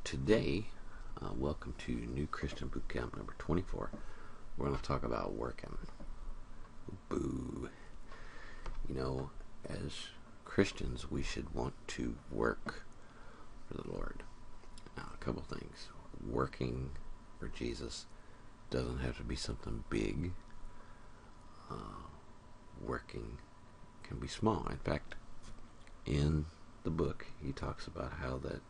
Today, welcome to New Christian Bootcamp number 24. We're going to talk about working. Boo. You know, as Christians, we should want to work for the Lord. Now, a couple things. Working for Jesus doesn't have to be something big. Working can be small. In fact, in the book, he talks about how that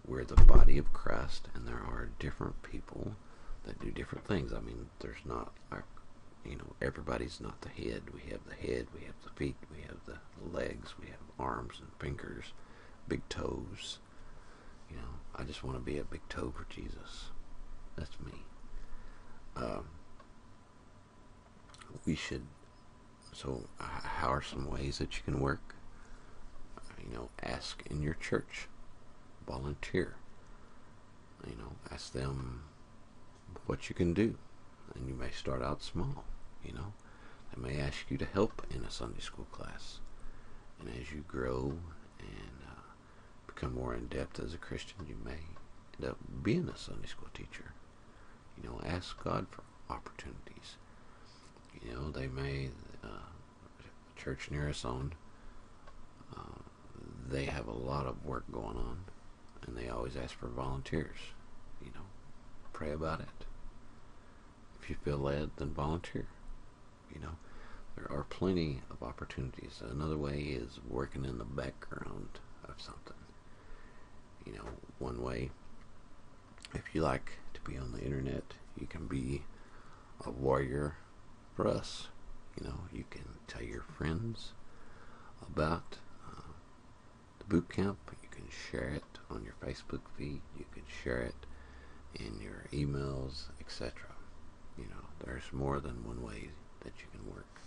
we're the body of Christ, and there are different people that do different things. I mean, there's not, everybody's not the head. We have the head, we have the feet, we have the legs, we have arms and fingers, big toes. I just want to be a big toe for Jesus. That's me. So how are some ways that you can work? Ask in your church. Volunteer. Ask them what you can do. And you may start out small. They may ask you to help in a Sunday school class. And as you grow and become more in depth as a Christian, you may end up being a Sunday school teacher. Ask God for opportunities. They may, a church near us they have a lot of work going on, and they always ask for volunteers. Pray about it. If you feel led, then volunteer. There are plenty of opportunities. Another way is working in the background of something. One way, if you like to be on the internet, you can be a warrior for us. You can tell your friends about the boot camp. You can share it on your Facebook feed. You can share it in your emails, etc. There's more than one way that you can work.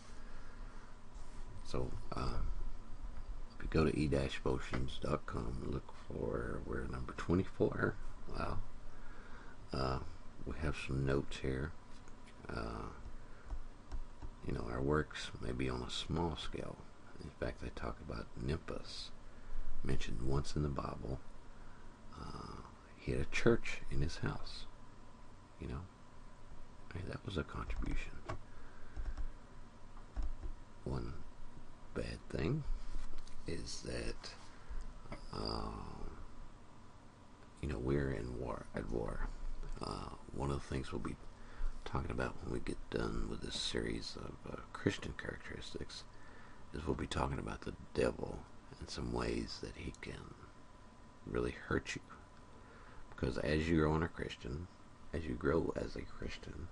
So if you go to e-motions.com and look for, we're number 24. Wow. We have some notes here. Our works may be on a small scale. In fact, they talk about Nimbus, mentioned once in the Bible. He had a church in his house. That was a contribution. One bad thing is that we're at war. One of the things we'll be talking about when we get done with this series of Christian characteristics is we'll be talking about the devil and some ways that he can really hurt you. Because as you grow as a Christian,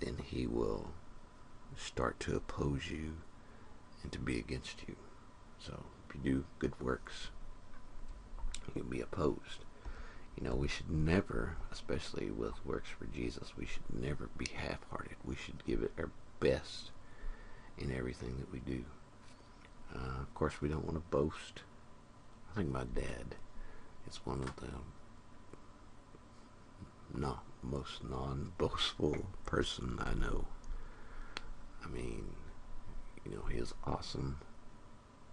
then he will start to oppose you and to be against you. So if you do good works, you'll be opposed. We should never, especially with works for Jesus, we should never be half-hearted. We should give it our best in everything that we do. Of course, we don't want to boast. I think my dad is one of the most non-boastful person I know. I mean, he is awesome,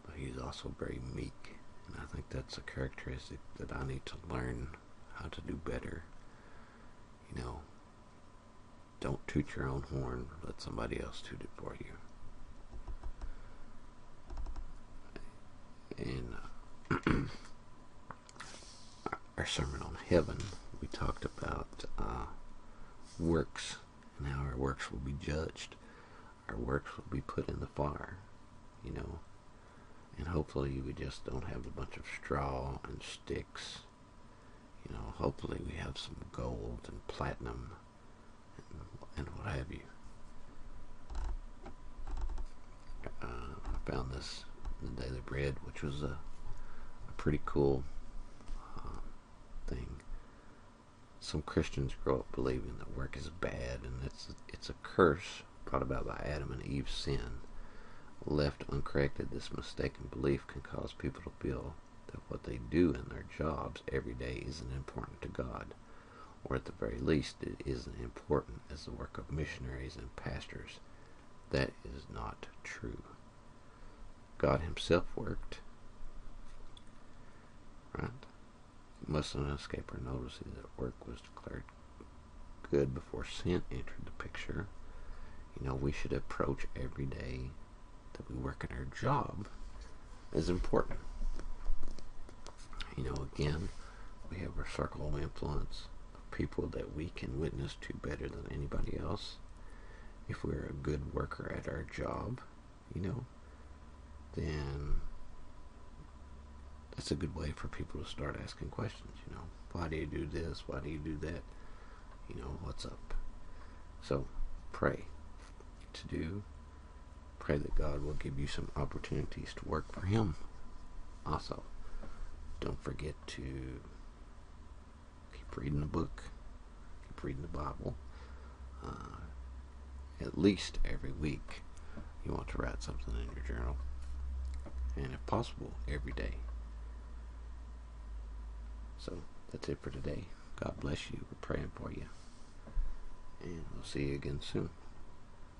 but he's also very meek. And I think that's a characteristic that I need to learn how to do better. Don't toot your own horn. Let somebody else toot it for you. And our sermon on heaven, we talked about works and how our works will be judged. Our works will be put in the fire, and hopefully we just don't have a bunch of straw and sticks. Hopefully we have some gold and platinum and what have you. I found this in the Daily Bread, which was a pretty cool thing. Some Christians grow up believing that work is bad, and it's a curse brought about by Adam and Eve's sin. Left uncorrected, this mistaken belief can cause people to feel that what they do in their jobs every day isn't important to God, or at the very least it isn't important as the work of missionaries and pastors. That is not true. God himself worked, right? mustn't escape our notice that work was declared good before sin entered the picture. We should approach every day that we work in our job as important. Again, we have our circle of influence of people that we can witness to better than anybody else. If we're a good worker at our job, then that's a good way for people to start asking questions. Why do you do this? Why do you do that? What's up? So pray that God will give you some opportunities to work for Him. Also, don't forget to keep reading the book, keep reading the Bible. At least every week you want to write something in your journal, and if possible, every day. So that's it for today. God bless you. We're praying for you, and we'll see you again soon.